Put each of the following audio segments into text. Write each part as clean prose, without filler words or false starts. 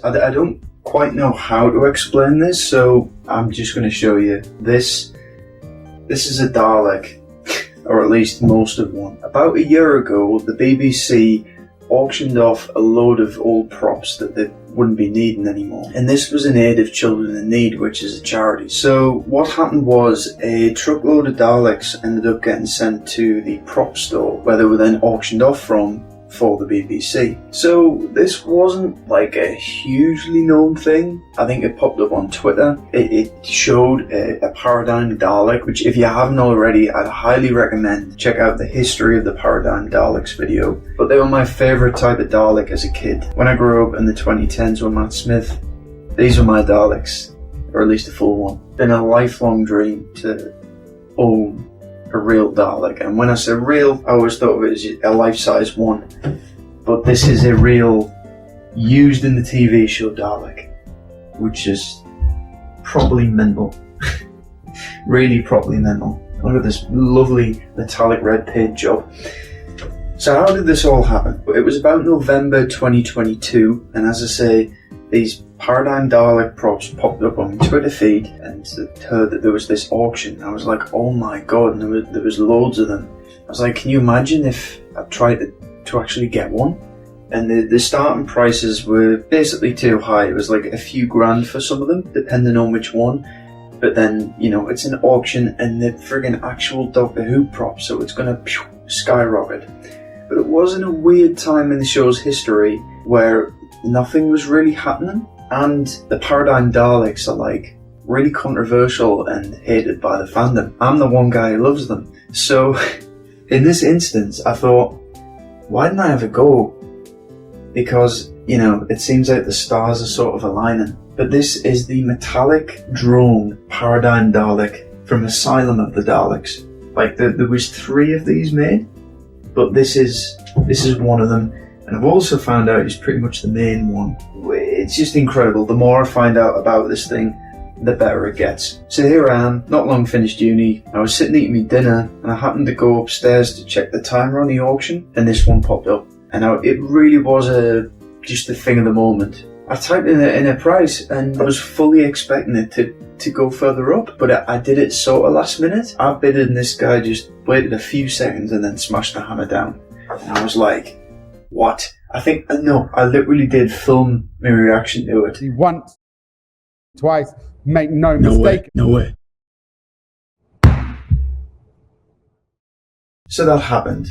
I don't quite know how to explain this, so I'm just going to show you. This is a Dalek, or at least most of one. About a year ago, the BBC auctioned off a load of old props that they wouldn't be needing anymore. And this was in aid of Children in Need, which is a charity. So what happened was a truckload of Daleks ended up getting sent to the prop store, where they were then auctioned off from for the BBC. So this wasn't like a hugely known thing. I think it popped up on Twitter. It showed a Paradigm Dalek, which if you haven't already, I'd highly recommend check out the history of the Paradigm Daleks video. But they were my favourite type of Dalek as a kid. When I grew up in the 2010s with Matt Smith, these were my Daleks, or at least a full one. Been a lifelong dream to own a real Dalek, and when I say real, I always thought of it as a life-size one, but this is a real, used in the TV show Dalek, which is properly mental. Really properly mental. Look at this lovely metallic red paint job. So how did this all happen? It was about November 2022, and as I say, these Paradigm Dalek props popped up on my Twitter feed, and heard that there was this auction. I was like, oh my god, and there was loads of them. I was like, can you imagine if I tried to actually get one? And the starting prices were basically too high. It was like a few grand for some of them, depending on which one. But then, you know, it's an auction and the friggin' actual Doctor Who prop, so it's gonna skyrocket. But it was in a weird time in the show's history where nothing was really happening, and the Paradigm Daleks are like really controversial and hated by the fandom. I'm the one guy who loves them. So in this instance, I thought, why didn't I have a go? Because, you know, it seems like the stars are sort of aligning. But this is the metallic drone Paradigm Dalek from Asylum of the Daleks. Like there was 3 of these made, but this is one of them. And I've also found out it's pretty much the main one. It's just incredible. The more I find out about this thing, the better it gets. So here I am, not long finished uni. I was sitting eating my dinner, and I happened to go upstairs to check the timer on the auction, and this one popped up. And it really was just a thing of the moment. I typed in a price, and I was fully expecting it to go further up, but I did it sort of last minute. I bid, and this guy just waited a few seconds and then smashed the hammer down. And I was like, what? I literally did film my reaction to it. Once, twice, make no mistake. No way. So that happened.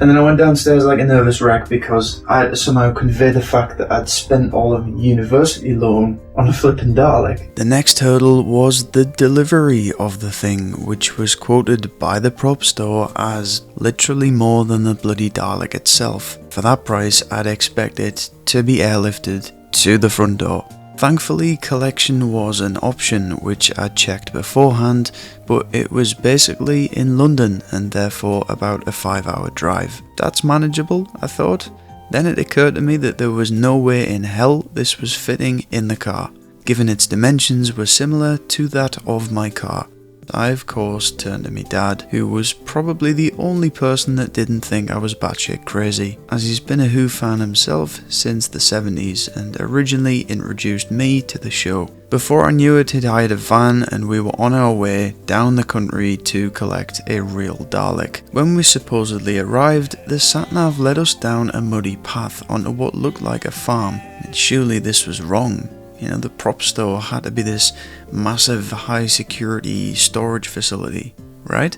And then I went downstairs like a nervous wreck because I had to somehow convey the fact that I'd spent all of my university loan on a flippin' Dalek. The next hurdle was the delivery of the thing, which was quoted by the prop store as literally more than the bloody Dalek itself. For that price, I'd expect it to be airlifted to the front door. Thankfully, collection was an option which I'd checked beforehand, but it was basically in London and therefore about a 5-hour drive. That's manageable, I thought. Then it occurred to me that there was no way in hell this was fitting in the car, given its dimensions were similar to that of my car. I of course turned to my dad, who was probably the only person that didn't think I was batshit crazy, as he's been a Who fan himself since the 70s and originally introduced me to the show. Before I knew it, he'd hired a van and we were on our way down the country to collect a real Dalek. When we supposedly arrived, the satnav led us down a muddy path onto what looked like a farm, and surely this was wrong. You know, the prop store had to be this massive high security storage facility, right?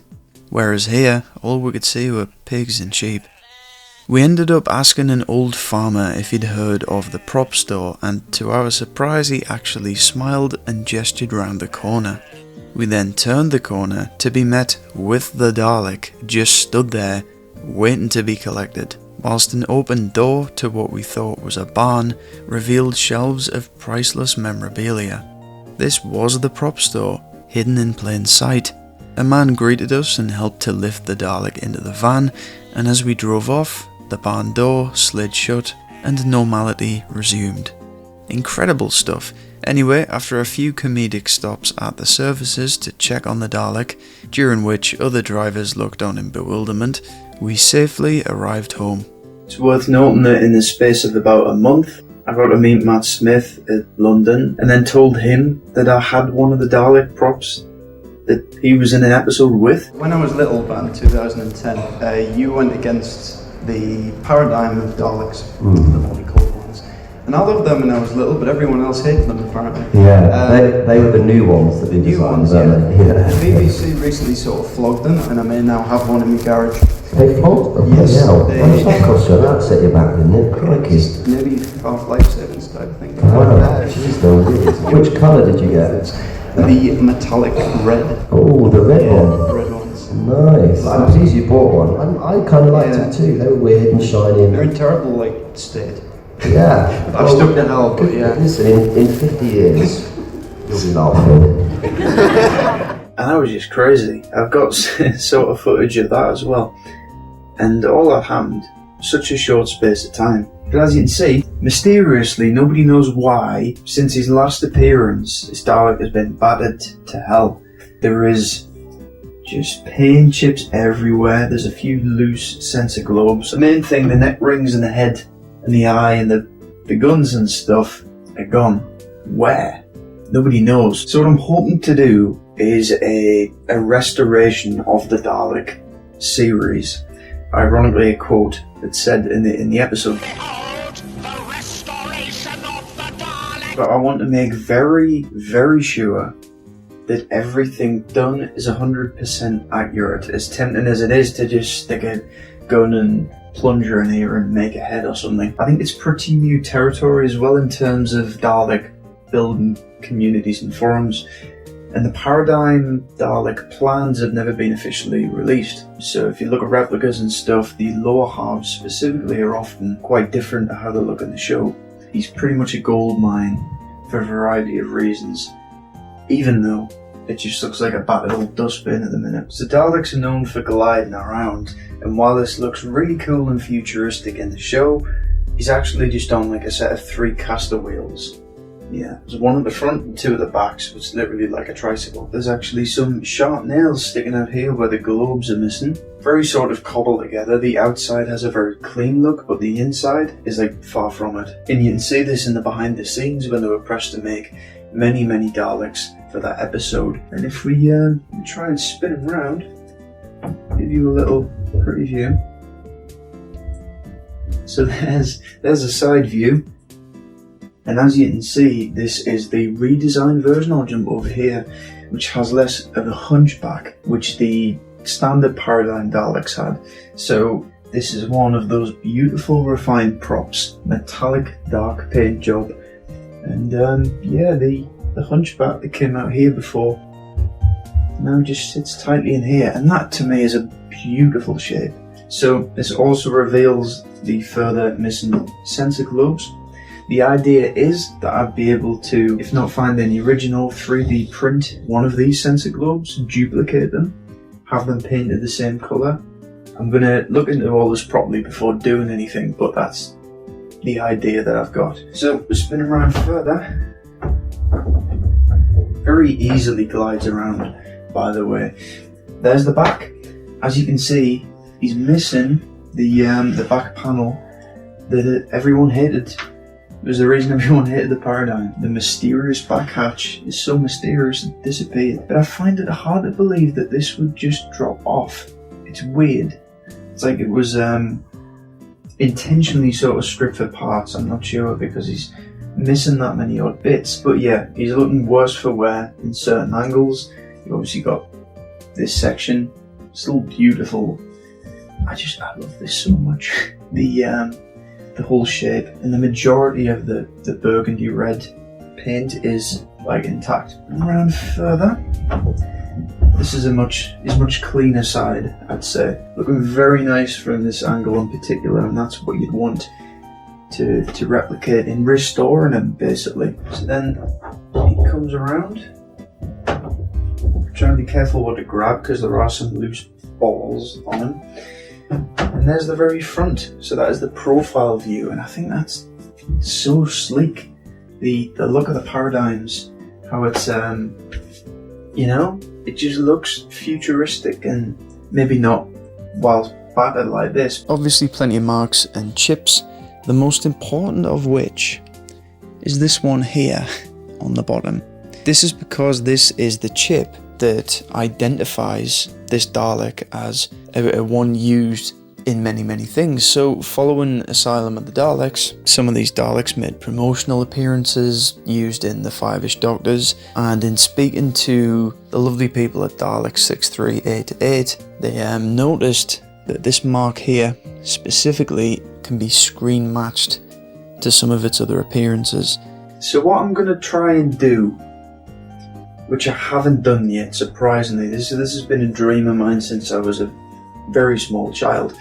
Whereas here, all we could see were pigs and sheep. We ended up asking an old farmer if he'd heard of the prop store, and to our surprise he actually smiled and gestured round the corner. We then turned the corner to be met with the Dalek just stood there, waiting to be collected, whilst an open door to what we thought was a barn revealed shelves of priceless memorabilia. This was the prop store, hidden in plain sight. A man greeted us and helped to lift the Dalek into the van, and as we drove off, the barn door slid shut and normality resumed. Incredible stuff. Anyway, after a few comedic stops at the services to check on the Dalek, during which other drivers looked on in bewilderment, we safely arrived home. It's worth noting that in the space of about a month, I got to meet Matt Smith at London, and then told him that I had one of the Dalek props that he was in an episode with. When I was little, back in 2010, you went against the paradigm of Daleks, the body-coloured ones. And I loved them when I was little, but everyone else hated them apparently. Yeah, they were the new ones that they designed, weren't they? Yeah. The BBC recently sort of flogged them, and I may now have one in my garage. They flogged them? Yes. Yeah. How much that cost you? That set you back, didn't it? Crikey. Nearly half life savings type of thing. Wow, jeez, no, which colour did you get? The metallic red. Oh, the red one. The red ones. Nice. I'm pleased you bought one. I kind of liked it too. They were weird and shiny. They're in terrible state. Yeah. I've stuck to hell, but yeah. Listen, in 50 years, you'll be laughing. And that was just crazy. I've got sort of footage of that as well. And all that happened such a short space of time. But as you can see, mysteriously, nobody knows why, since his last appearance, this Dalek has been battered to hell. There is just paint chips everywhere. There's a few loose sensor globes. The main thing, the neck rings and the head and the eye and the guns and stuff are gone. Where? Nobody knows. So what I'm hoping to do is a restoration of the Dalek series. Ironically, a quote that said in the episode, The restoration of the Dalek. but I want to make very, very sure that everything done is 100% accurate. As tempting as it is to just stick a gun and plunger in here and make a head or something, I think it's pretty new territory as well in terms of Dalek building communities and forums. And the Paradigm Dalek plans have never been officially released. So if you look at replicas and stuff, the lower halves specifically are often quite different to how they look in the show. He's pretty much a gold mine for a variety of reasons, even though it just looks like a battered old dustbin at the minute. So Daleks are known for gliding around, and while this looks really cool and futuristic in the show, he's actually just on like a set of 3 caster wheels. Yeah, there's one at the front and 2 at the back, so it's literally like a tricycle. There's actually some sharp nails sticking out here where the globes are missing. Very sort of cobbled together. The outside has a very clean look, but the inside is like far from it. And you can see this in the behind the scenes when they were pressed to make many, many Daleks for that episode. And if we try and spin him around, give you a little preview. So there's a side view. And as you can see, this is the redesigned version. I'll jump over here, which has less of a hunchback, which the standard Paradigm Daleks had. So this is one of those beautiful refined props, metallic dark paint job. And yeah, the hunchback that came out here before now just sits tightly in here, and that to me is a beautiful shape. So this also reveals the further missing sensor globes. The idea is that I'd be able to, if not find any original, 3D print one of these sensor globes, duplicate them, have them painted the same colour. I'm going to look into all this properly before doing anything, but that's the idea that I've got. So, spin around further. Very easily glides around, by the way. There's the back. As you can see, he's missing the back panel that everyone hated. It was the reason everyone hated the Paradigm. The mysterious back hatch is so mysterious and disappeared. But I find it hard to believe that this would just drop off. It's weird. It's like it was intentionally sort of stripped for parts. I'm not sure, because he's missing that many odd bits. But yeah, he's looking worse for wear in certain angles. You've obviously got this section. Still beautiful. I love this so much. The whole shape, and the majority of the burgundy red paint is like intact. Around further, this is much cleaner side, I'd say. Looking very nice from this angle in particular, and that's what you'd want to replicate in restoring him, basically. So then he comes around. Try and be careful what to grab, because there are some loose balls on him. And there's the very front, so that is the profile view, and I think that's so sleek. The look of the Paradigms, how it's it just looks futuristic, and maybe not while battered like this. Obviously plenty of marks and chips, the most important of which is this one here on the bottom. This is because this is the chip that identifies this Dalek as a one used in many things. So following Asylum of the Daleks, some of these Daleks made promotional appearances used in the Five-ish Doctors, and in speaking to the lovely people at Dalek 63888, they noticed that this mark here specifically can be screen matched to some of its other appearances. So what I'm going to try and do, which I haven't done yet, surprisingly, this has been a dream of mine since I was a very small child,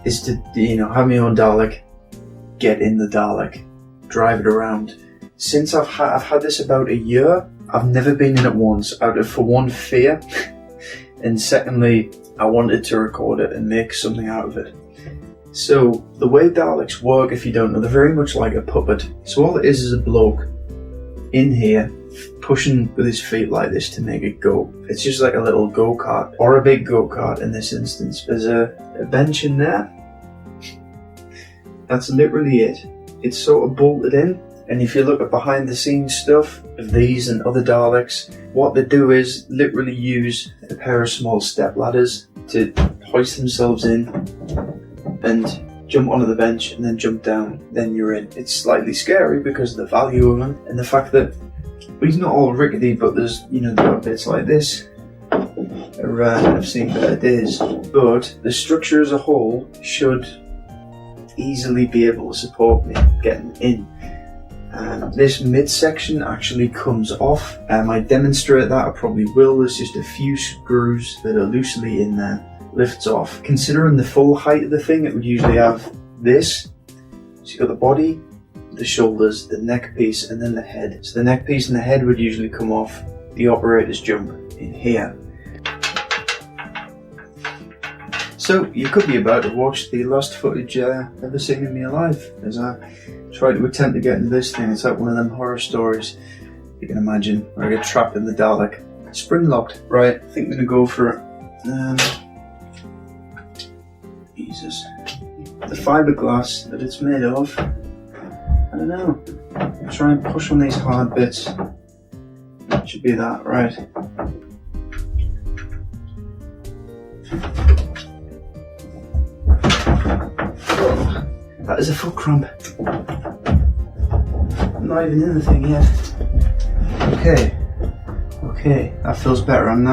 is to, have my own Dalek, get in the Dalek, drive it around. Since I've had this about a year, I've never been in it once, out of, for one, fear, and secondly, I wanted to record it and make something out of it. So, the way Daleks work, if you don't know, they're very much like a puppet. So all it is a bloke in here pushing with his feet like this to make it go. It's just like a little go-kart, or a big go-kart in this instance. There's a bench in there. That's literally it. It's sort of bolted in, and if you look at behind the scenes stuff of these and other Daleks, what they do is literally use a pair of small step ladders to hoist themselves in and jump onto the bench and then jump down, then you're in. It's slightly scary because of the value of them and the fact that he's not all rickety, but there's, there are bits like this. I've seen better days, but the structure as a whole should easily be able to support me getting in. This midsection actually comes off. I demonstrate that, I probably will. There's just a few screws that are loosely in there. Lifts off. Considering the full height of the thing, it would usually have this. So you've got the body, the shoulders, the neck piece, and then the head. So the neck piece and the head would usually come off the operator's jump in here. So you could be about to watch the last footage I've ever seen in my life as I try to attempt to get into this thing. It's like one of them horror stories you can imagine where I get trapped in the Dalek. Spring locked. Right, I think I'm gonna go for it. Jesus. The fiberglass that it's made of, I don't know. I'll try and push on these hard bits. It should be that, right? Oh, that is a foot cramp. I'm not even in the thing yet. Okay, that feels better. I am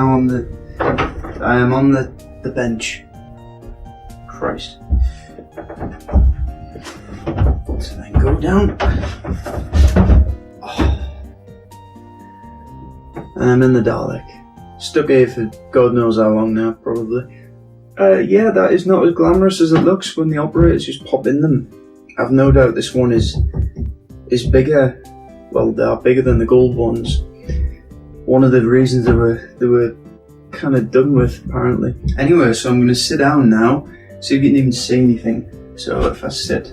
on the bench. Christ. So then go down. Oh. And I'm in the Dalek. Stuck here for God knows how long now, probably. Yeah, that is not as glamorous as it looks when the operators just pop in them. I've no doubt this one is bigger. Well, they are bigger than the gold ones. One of the reasons they were kind of done with, apparently. Anyway, so I'm going to sit down now. See if you can even see anything. So if I sit,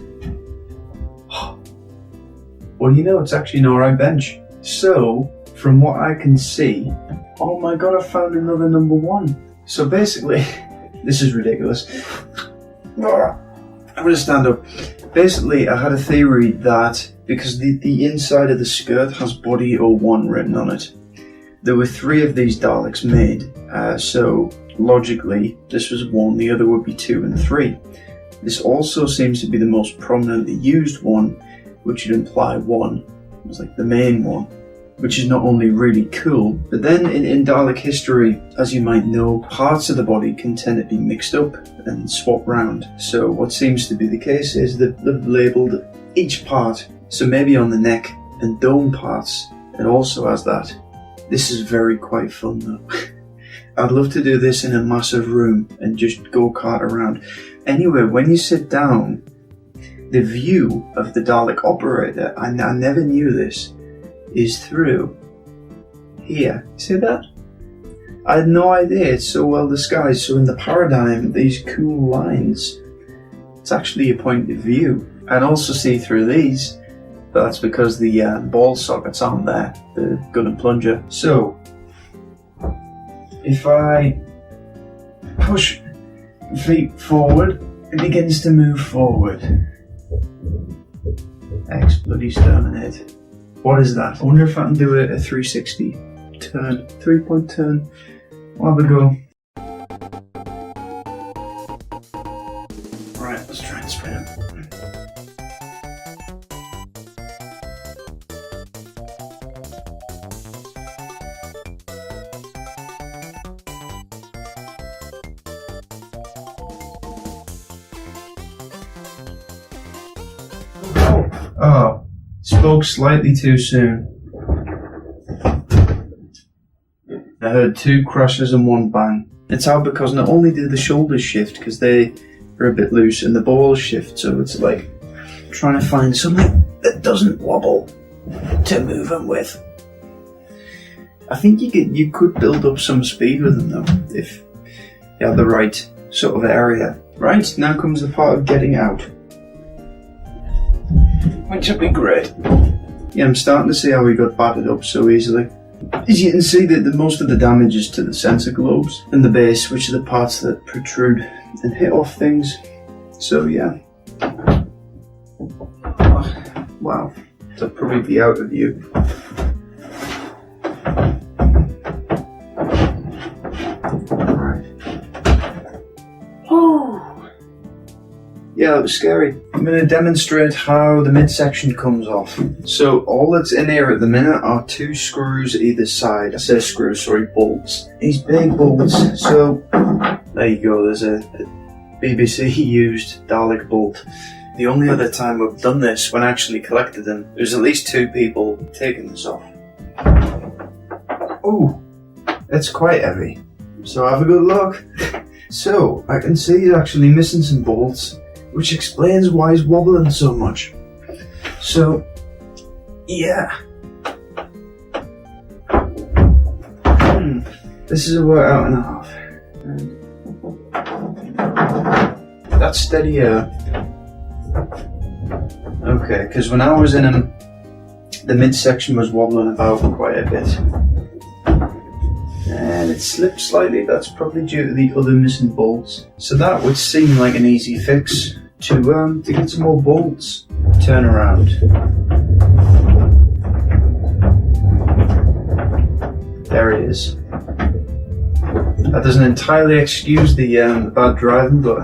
well, it's actually an alright bench. So, from what I can see, oh my god, I found another number one. So basically, this is ridiculous. I'm gonna stand up. Basically, I had a theory that because the inside of the skirt has body 01 written on it, there were 3 of these Daleks made. So logically, this was 1, the other would be 2 and 3. This also seems to be the most prominently used one, which would imply 1 was like the main one, which is not only really cool, but then in Dalek history, as you might know, parts of the body can tend to be mixed up and swapped round. So what seems to be the case is that they've labelled each part, so maybe on the neck and dome parts, it also has that. This is quite fun though. I'd love to do this in a massive room and just go-kart around. Anyway, when you sit down, the view of the Dalek operator, I never knew this, is through here. See that? I had no idea it's so well disguised. So in the paradigm, these cool lines, it's actually a point of view. I'd also see through these, but that's because the ball sockets aren't there, the gun and plunger. So, if I push feet forward, it begins to move forward. X bloody exterminate. What is that? I wonder if I can do a 360 turn, 3-point turn. We'll have a go. Right, let's try and spin it. Oh, spoke slightly too soon. I heard 2 crashes and 1 bang. It's out because not only do the shoulders shift because they are a bit loose and the balls shift, so it's like trying to find something that doesn't wobble to move them with. I think you could build up some speed with them though, if you have the right sort of area. Right, now comes the part of getting out, which would be great. Yeah, I'm starting to see how we got battered up so easily. As you can see, that most of the damage is to the sensor globes and the base, which are the parts that protrude and hit off things. So yeah. Oh, wow, that'll probably be out of view. Right. Yeah, that was scary. I'm going to demonstrate how the midsection comes off. So all that's in here at the minute are 2 screws either side. I say screws, sorry, bolts. These big bolts. So there you go, there's a BBC used Dalek bolt. The only other time we've done this, when I actually collected them, there's at least 2 people taking this off. Ooh, it's quite heavy. So have a good look. So I can see he's actually missing some bolts, which explains why he's wobbling so much. So, yeah. This is about 1.5. That's steadier. Okay, because when I was in him, the midsection was wobbling about quite a bit. And it slipped slightly, that's probably due to the other missing bolts. So that would seem like an easy fix to get some more bolts. Turn around. There he is. That doesn't entirely excuse the bad driving, but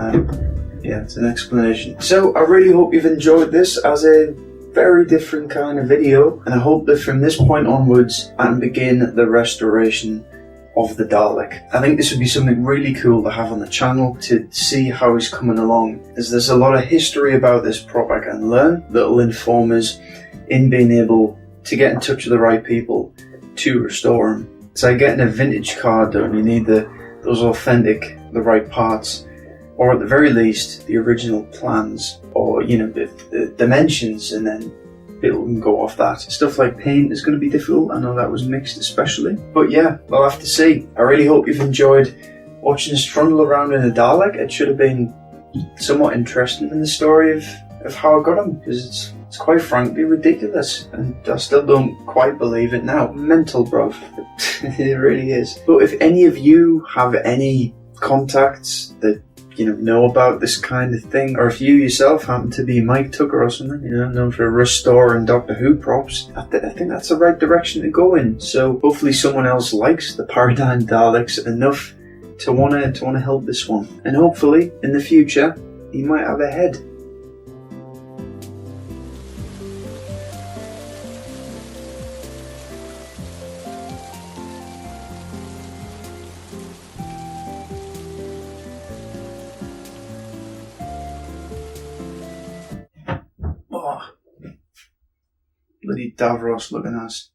yeah, it's an explanation. So I really hope you've enjoyed this as a very different kind of video, and I hope that from this point onwards I can begin the restoration of the Dalek. I think this would be something really cool to have on the channel, to see how he's coming along, as there's a lot of history about this prop I can learn that'll inform us in being able to get in touch with the right people to restore him. It's like getting a vintage car done, you need those authentic, the right parts, or at the very least the original plans, or the dimensions, and then people can go off that. Stuff like paint is going to be difficult. I know that was mixed especially. But yeah, we'll have to see. I really hope you've enjoyed watching us trundle around in a Dalek. It should have been somewhat interesting in the story of how I got him, because it's quite frankly ridiculous. And I still don't quite believe it now. Mental, bruv. It really is. But if any of you have any contacts that know about this kind of thing, or if you yourself happen to be Mike Tucker or something, known for restoring Doctor Who props, I think that's the right direction to go in. So hopefully someone else likes the Paradigm Daleks enough to want to help this one, and hopefully in the future he might have a head. Bloody Davros looking ass.